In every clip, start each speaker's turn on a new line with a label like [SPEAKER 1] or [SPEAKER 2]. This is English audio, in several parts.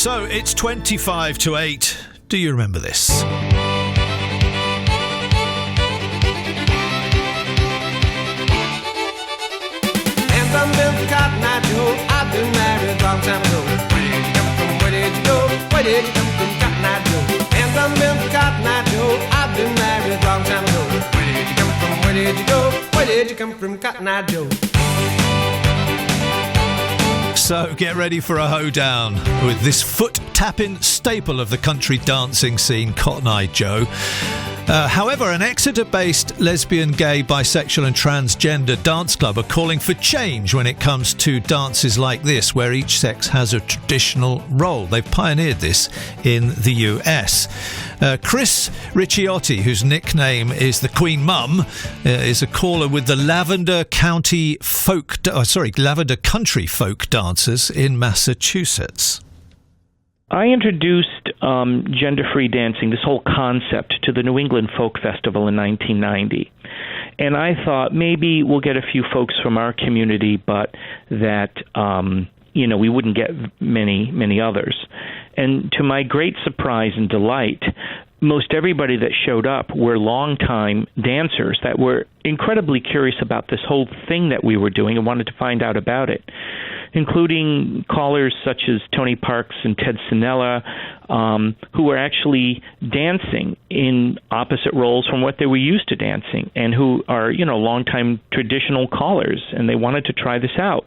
[SPEAKER 1] So it's 25 to 8. Do you remember this?
[SPEAKER 2] And I'm Bill Cotton Eye Joe. I've been married a long time ago. Where did you come from? Where did you go? Where did you come from, Cotton Eye Joe? And I'm Bill Cotton Eye Joe. I've been married a long time ago. Where did you come from? Where did you go? Where did you come from, Cotton Eye Joe?
[SPEAKER 1] So get ready for a hoedown with this foot-tapping staple of the country dancing scene, Cotton Eye Joe. However, an Exeter-based lesbian, gay, bisexual and transgender dance club are calling for change when it comes to dances like this, where each sex has a traditional role. They've pioneered this in the US. Chris Ricciotti, whose nickname is the Queen Mum, is a caller with the Lavender Country Folk Dancers in Massachusetts.
[SPEAKER 3] I introduced gender-free dancing, this whole concept, to the New England Folk Festival in 1990. And I thought maybe we'll get a few folks from our community, but that, we wouldn't get many others. And to my great surprise and delight, most everybody that showed up were longtime dancers that were incredibly curious about this whole thing that we were doing and wanted to find out about it, including callers such as Tony Parks and Ted Sinella, who were actually dancing in opposite roles from what they were used to dancing, and who are, longtime traditional callers, and they wanted to try this out.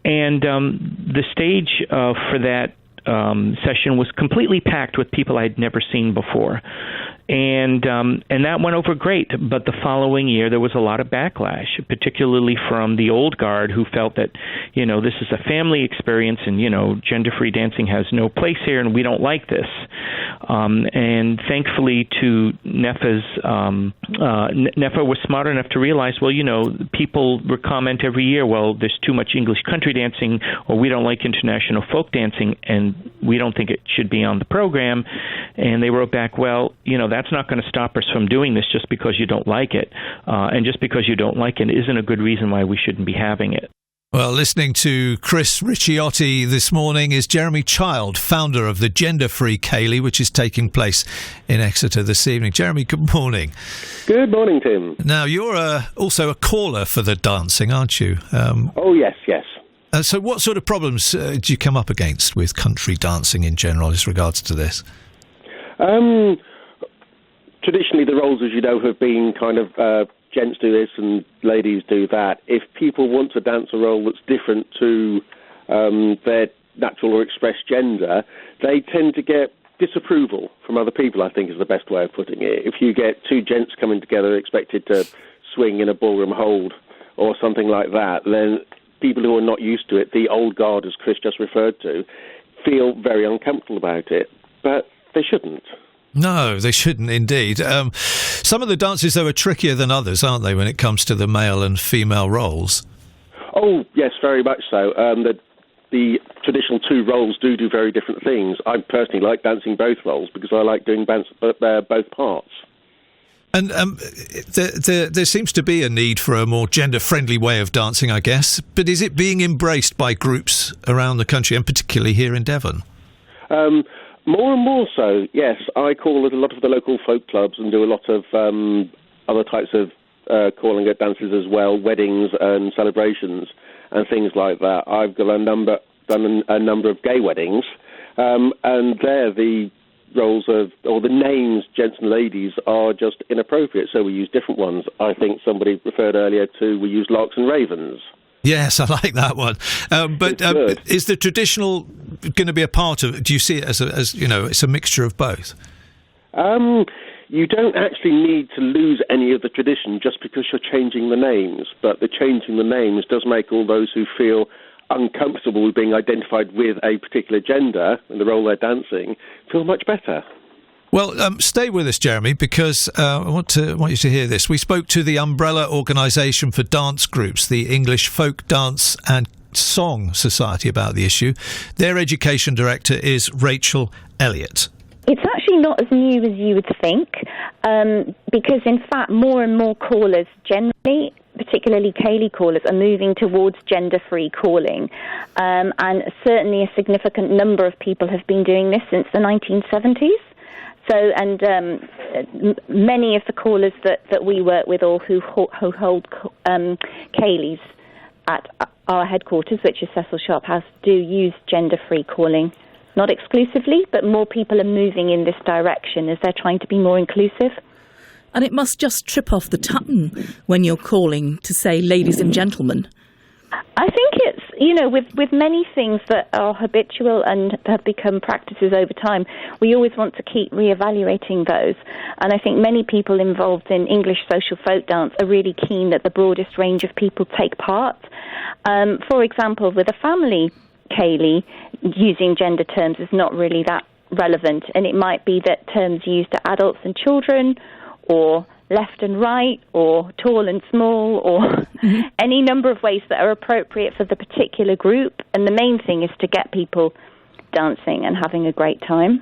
[SPEAKER 3] And the stage for that session was completely packed with people I'd never seen before. And that went over great, but the following year there was a lot of backlash, particularly from the old guard who felt that, this is a family experience and, gender-free dancing has no place here and we don't like this. And thankfully to NEFA's, NEFA was smart enough to realize, people comment every year, there's too much English country dancing, or we don't like international folk dancing and we don't think it should be on the program. And they wrote back, that's not going to stop us from doing this just because you don't like it. And just because you don't like it isn't a good reason why we shouldn't be having it.
[SPEAKER 1] Well, listening to Chris Ricciotti this morning is Jeremy Child, founder of the Gender Free Ceilidh, which is taking place in Exeter this evening. Jeremy, good morning.
[SPEAKER 4] Good morning, Tim.
[SPEAKER 1] Now, you're also a caller for the dancing, aren't you?
[SPEAKER 4] Oh, yes.
[SPEAKER 1] So what sort of problems do you come up against with country dancing in general as regards to this?
[SPEAKER 4] Traditionally, the roles, as you know, have been kind of gents do this and ladies do that. If people want to dance a role that's different to their natural or expressed gender, they tend to get disapproval from other people, I think is the best way of putting it. If you get two gents coming together expected to swing in a ballroom hold or something like that, then people who are not used to it, the old guard, as Chris just referred to, feel very uncomfortable about it. But they shouldn't.
[SPEAKER 1] No, they shouldn't indeed. Some of the dances, though, are trickier than others, aren't they, when it comes to the male and female roles?
[SPEAKER 4] Oh, yes, very much so. The traditional two roles do very different things. I personally like dancing both roles because I like doing both parts.
[SPEAKER 1] And there seems to be a need for a more gender-friendly way of dancing, I guess. But is it being embraced by groups around the country, and particularly here in Devon?
[SPEAKER 4] More and more so, yes. I call at a lot of the local folk clubs and do a lot of other types of calling at dances as well, weddings and celebrations and things like that. I've got done a number of gay weddings, and there the roles or the names, gents and ladies, are just inappropriate, so we use different ones. I think somebody referred earlier to we use larks and ravens.
[SPEAKER 1] Yes, I like that one. But is the traditional going to be a part of it? Do you see it as it's a mixture of both?
[SPEAKER 4] You don't actually need to lose any of the tradition just because you're changing the names, but the changing the names does make all those who feel uncomfortable with being identified with a particular gender and the role they're dancing feel much better.
[SPEAKER 1] Well, stay with us, Jeremy, because I want you to hear this. We spoke to the umbrella organisation for dance groups, the English Folk Dance and Song Society, about the issue. Their education director is Rachel Elliott.
[SPEAKER 5] It's actually not as new as you would think, because in fact more and more callers generally particularly Ceilidh callers, are moving towards gender-free calling. And certainly a significant number of people have been doing this since the 1970s. So, and many of the callers that we work with, or who hold Ceilidhs at our headquarters, which is Cecil Sharp House, do use gender-free calling. Not exclusively, but more people are moving in this direction as they're trying to be more inclusive.
[SPEAKER 6] And it must just trip off the tongue when you're calling to say ladies and gentlemen.
[SPEAKER 5] I think it's, with many things that are habitual and have become practices over time, we always want to keep reevaluating those. And I think many people involved in English social folk dance are really keen that the broadest range of people take part. For example, with a family Ceilidh, using gender terms is not really that relevant, and it might be that terms used to adults and children, or left and right, or tall and small, or any number of ways that are appropriate for the particular group. And the main thing is to get people dancing and having a great time.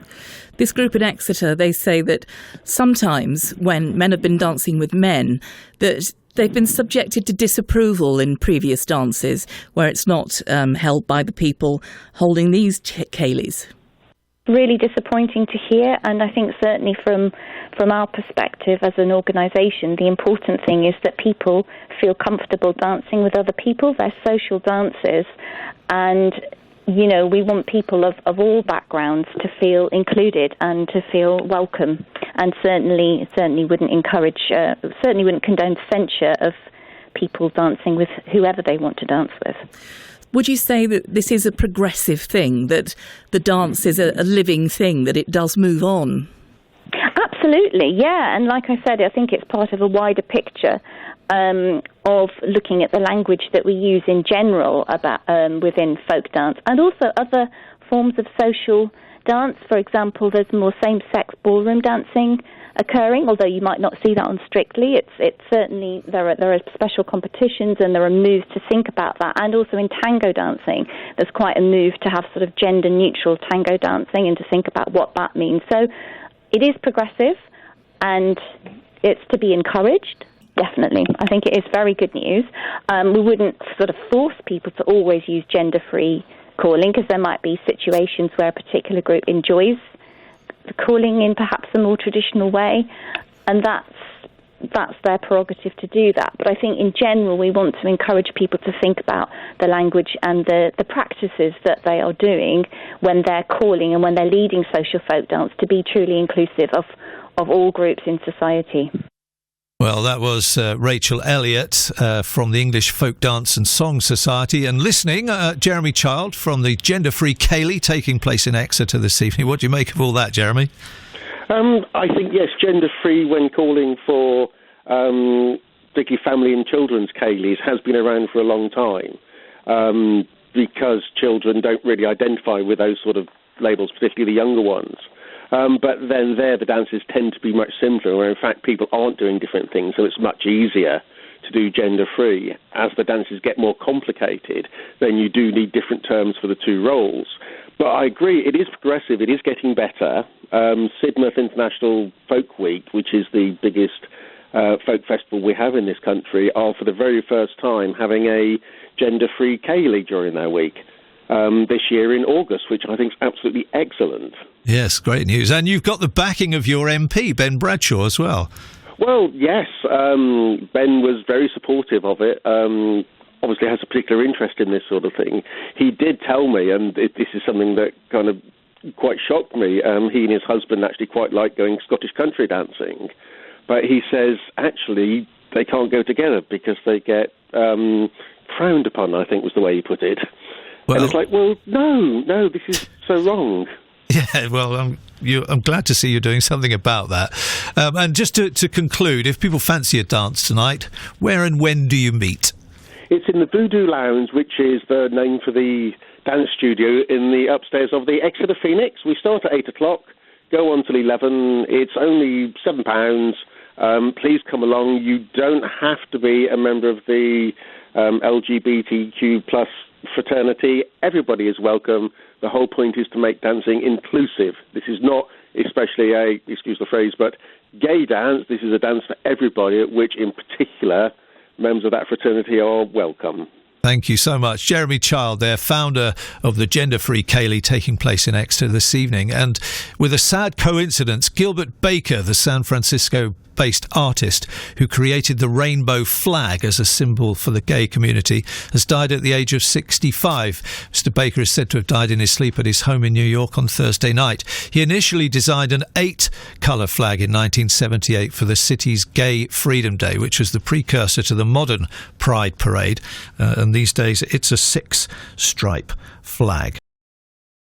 [SPEAKER 6] This group in Exeter, they say that sometimes when men have been dancing with men, that they've been subjected to disapproval in previous dances where it's not held by the people holding these Ceilidhs.
[SPEAKER 5] Really disappointing to hear, and I think certainly from our perspective as an organisation, the important thing is that people feel comfortable dancing with other people. They're social dances, and we want people of all backgrounds to feel included and to feel welcome, and certainly wouldn't condone censure of people dancing with whoever they want to dance with.
[SPEAKER 6] Would you say that this is a progressive thing, that the dance is a living thing, that it does move on?
[SPEAKER 5] Absolutely, yeah. And like I said, I think it's part of a wider picture of looking at the language that we use in general about within folk dance, and also other forms of social dance. For example, there's more same-sex ballroom dancing occurring, although you might not see that on Strictly. It's certainly, there are special competitions and there are moves to think about that. And also in tango dancing, there's quite a move to have sort of gender-neutral tango dancing and to think about what that means. So it is progressive and it's to be encouraged, definitely. I think it is very good news. We wouldn't sort of force people to always use gender-free calling, because there might be situations where a particular group enjoys calling in perhaps a more traditional way, and that's their prerogative to do that. But I think in general we want to encourage people to think about the language and the practices that they are doing when they're calling and when they're leading social folk dance, to be truly inclusive of all groups in society.
[SPEAKER 1] Well, that was Rachel Elliott from the English Folk Dance and Song Society. And listening, Jeremy Child from the Gender Free Ceilidh, taking place in Exeter this evening. What do you make of all that, Jeremy?
[SPEAKER 4] I think, yes, gender free when calling for particularly family and children's Ceilidhs has been around for a long time, because children don't really identify with those sort of labels, particularly the younger ones. But then the dances tend to be much simpler, where in fact people aren't doing different things, so it's much easier to do gender-free. As the dances get more complicated, then you do need different terms for the two roles. But I agree, it is progressive, it is getting better. Sidmouth International Folk Week, which is the biggest folk festival we have in this country, are for the very first time having a gender-free Ceilidh during their week. This year in August, which I think is absolutely excellent.
[SPEAKER 1] Yes, great news. And you've got the backing of your MP, Ben Bradshaw, as well.
[SPEAKER 4] Well, yes. Ben was very supportive of it. Obviously has a particular interest in this sort of thing. He did tell me, and this is something that kind of quite shocked me, he and his husband actually quite like going Scottish country dancing. But he says, actually, they can't go together because they get frowned upon, I think was the way he put it. Well, and it's like, well, no, this is so wrong.
[SPEAKER 1] Yeah, well, I'm glad to see you're doing something about that. And just to conclude, if people fancy a dance tonight, where and when do you meet?
[SPEAKER 4] It's in the Voodoo Lounge, which is the name for the dance studio in the upstairs of the Exeter Phoenix. We start at 8 o'clock, go on till 11. It's only £7. Please come along. You don't have to be a member of the LGBTQ plus fraternity. Everybody is welcome. The whole point is to make dancing inclusive. This is not especially excuse the phrase, but gay dance. This is a dance for everybody, which in particular members of that fraternity are welcome.
[SPEAKER 1] Thank you so much. Jeremy Child there, founder of the gender-free ceilidh, taking place in Exeter this evening. And with a sad coincidence, Gilbert Baker, the San Francisco-based artist who created the rainbow flag as a symbol for the gay community, has died at the age of 65. Mr. Baker is said to have died in his sleep at his home in New York on Thursday night. He initially designed an 8-colour flag in 1978 for the city's Gay Freedom Day, which was the precursor to the modern Pride Parade. And these days it's a 6-stripe flag.